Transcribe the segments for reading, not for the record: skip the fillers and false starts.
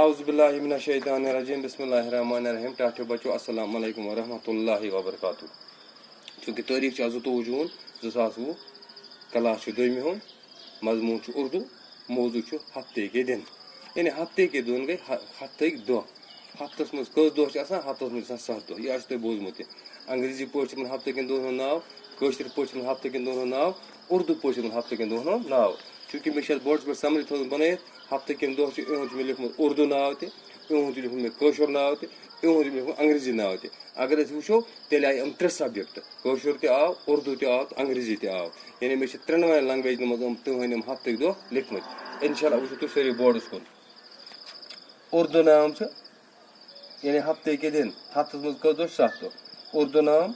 اعوذ باللہ من الشیطان الرجیم بسم اللہ الرحمن الرحیم ٹاٹھو بچو السلام علیکم ورحمۃ اللہ وبرکاتہ. چونکہ تاریخ چھِ 22 جوٗن 2020 کلاس چھُ دوٚیمہِ ہُنٛد مضموٗن چھُ اردو موضوٗع چھُ ہفتے کے دن یعنی ہفتے کے دۄن گٔے ہفتٕکۍ دۄہ. ہفتس منٛز کٔژ دۄہ چھِ آسان ہفتس منٛز چھِ آسان 7 دۄہ. یہِ آسہِ تۄہہِ بوٗزمُت تہِ. انگریزی پٲٹھۍ چھِ یِمن ہفتٕکٮ۪ن دۄہن ہُنٛد ناو, کٲشِر پٲٹھۍ چھِ یِمن ہفتٕکٮ۪ن دۄہن ہُنٛد ناو, اردو پٲٹھۍ چھِ یِمن ہفتٕکٮ۪ن دۄہن ہُنٛد ناو. چوٗنٛکہِ مےٚ چھِ اَتھ بوڑس پٮ۪ٹھ سمری تھٲومٕژ بنٲیِتھ ہفتٕکٮ۪ن دۄہ چھِ یِہُنٛد چھُ مےٚ لیوٗکھمُت اردو ناو تہِ, یِہُنٛد چھُ لیوٗکھمُت مےٚ کٲشُر ناو تہِ, یِہُنٛد چھُ لیوٗکھمُت انگریزی ناو تہِ. اگر أسۍ وٕچھو تیٚلہِ آیہِ یِم 3 سبجکٹ, کٲشُر تہِ آو, اردو تہِ آو تہٕ انگریزی تہِ آو. یعنی مےٚ چھِ 3 لنگویجن منٛز تُہٕنٛدۍ یِم ہفتٕکۍ دۄہ لیکھمٕتۍ. انشاء اللہ وٕچھِو تُہۍ سٲری بوڑس کُن. اردو نام چھُ یعنی ہفتے کے دن, ہفتس منٛز کٔژ دۄہ چھِ 7 دۄہ. اردو نام,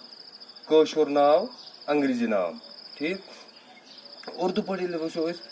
کٲشُر ناو, انگریزی نام. ٹھیٖک. اردو پٲٹھۍ ییٚلہِ وٕچھو أسۍ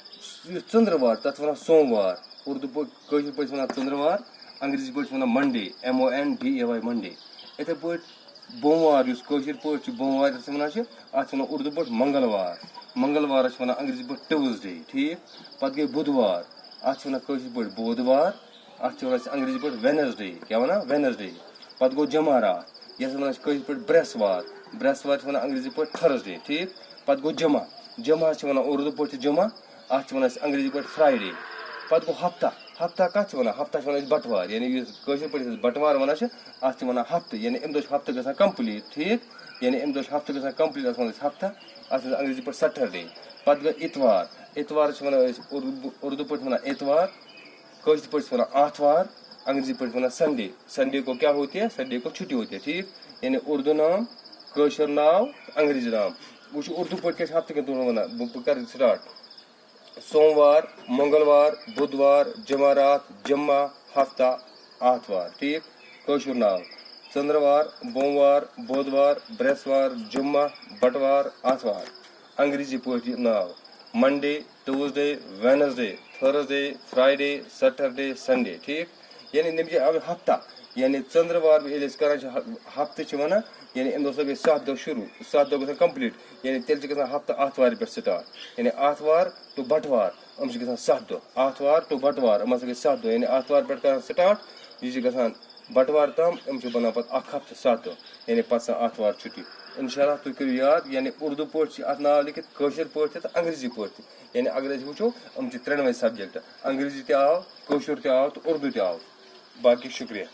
یُس ژٔنٛدٕروار تَتھ چھِ وَنان سوموار. اردو پٲٹھۍ کٲشِر پٲٹھۍ چھِ وَنان ژٔنٛدٕروار, انگریزی پٲٹھۍ چھِ وَنان منڈے MONDAY منڈے. یِتھَے پٲٹھۍ بوموار یُس کٲشِر پٲٹھۍ چھِ بوموار یَتھ وَنان چھِ اَتھ چھِ وَنان اردو پٲٹھۍ منگلوار. منگلوارَس چھِ وَنان انگریزی پٲٹھۍ ٹیوٗزڈے. ٹھیٖک. پَتہٕ گٔے بُدوار, اَتھ چھِ وَنان کٲشِر پٲٹھۍ بودوار, اَتھ چھِ وَنان أسۍ انگریزی پٲٹھۍ وینسڈے. کیٛاہ وَنان وینسڈے. پَتہٕ گوٚو جمعرات, یَتھ وَنان چھِ کٲشِر پٲٹھۍ برٛٮ۪سوار. برٛٮ۪سوار چھِ وَنان انگریزی پٲٹھۍ تھرٕسڈے. ٹھیٖک. پَتہٕ گوٚو جمعہ, جمعہ چھِ وَنان اردو پٲٹھۍ چھِ جمعہ, اَتھ چھِ وَنان أسۍ انگریزی پٲٹھۍ فرٛایڈے. پَتہٕ گوٚو ہفتہ, ہفتہ کَتھ چھِ وَنان ہفتہ چھِ وَنان أسۍ بَٹوار. یعنی یُس کٲشِر پٲٹھۍ أسۍ بَٹوار وَنان چھِ اَتھ چھِ وَنان ہفتہٕ. یعنی اَمہِ دۄہ چھُ ہفتہٕ گژھان کَمپٕلیٖٹ. ٹھیٖک. یعنی اَمہِ دۄہ چھُ ہفتہٕ گژھان کَمپٕلیٖٹ, اَتھ وَنان أسۍ ہفتہ, اَتھ چھِ انگریزی پٲٹھۍ سیٹرڈے. پَتہٕ گٔے اِتوار, اِتوار چھِ وَنان أسۍ اردو پٲٹھۍ وَنان اِتوار, کٲشِر پٲٹھۍ چھِ وَنان آتھوار, انگریزی پٲٹھۍ وَنان سنڈے. سنڈے کو کیٛاہ ہوتی ہے, سنڈے کو چھُٹی ہوتی ہے. ٹھیٖک. یعنی اردو نام, کٲشُر ناو, انگریزی نام. وٕچھو اردو پٲٹھۍ کیٛاہ چھِ ہفتٕکٮ۪ن دۄہن وَنان. بہٕ کَرٕ سِٹاٹ. سوموار, منگلوار, بُدوار, جمعرات, جمعہ, ہفتہ, آتھوار. ٹھیٖک. کٲشُر ناو ژٔنٛدٕروار, بوموار, بودوار, برٛٮ۪سوار, جمعہ, بٹوار, آتھوار. انگریزی پٲٹھۍ ناو Monday, Tuesday, Wednesday, Thursday, Friday, Saturday, Sunday. ٹھیٖک. یعنی نٔمۍ آو ہفتہ. یعنی ژٔنٛدٕروار ییٚلہِ أسۍ کران چھِ ہفتہٕ چھِ وَنان, یعنی اَمہِ دۄہ ہسا گٔے 7 دۄہ شروٗع, 7 دۄہ گژھان کَمپٕلیٖٹ. یعنی تیٚلہِ چھِ گژھان ہفتہٕ آتھوارِ پٮ۪ٹھ سِٹاٹ. یعنی آتھوار ٹُو بٹوار یِم چھِ گژھان 7 دۄہ. آتھوار ٹُو بٹوار یِم ہسا گٔے 7 دۄہ. یعنی آتھوار پٮ۪ٹھ کران سِٹاٹ, یہِ چھِ گژھان بٹوار تام, یِم چھِ بَنان پَتہٕ اکھ ہفتہٕ 7 دۄہ. یعنی پَتہٕ آسان آتھوار چھُٹی. اِنشاء اللہ تُہۍ کٔرِو یاد. یعنی اردو پٲٹھۍ چھِ اَتھ ناو لیکھِتھ, کٲشِر پٲٹھۍ تہِ تہٕ انگریزی پٲٹھۍ تہِ. یعنی اگر أسۍ وٕچھو یِم چھِ 3 سبجکٹ, انگریزی تہِ آو, کٲشُر تہِ آو تہٕ اردو تہِ آو. باقٕے شُکریہ.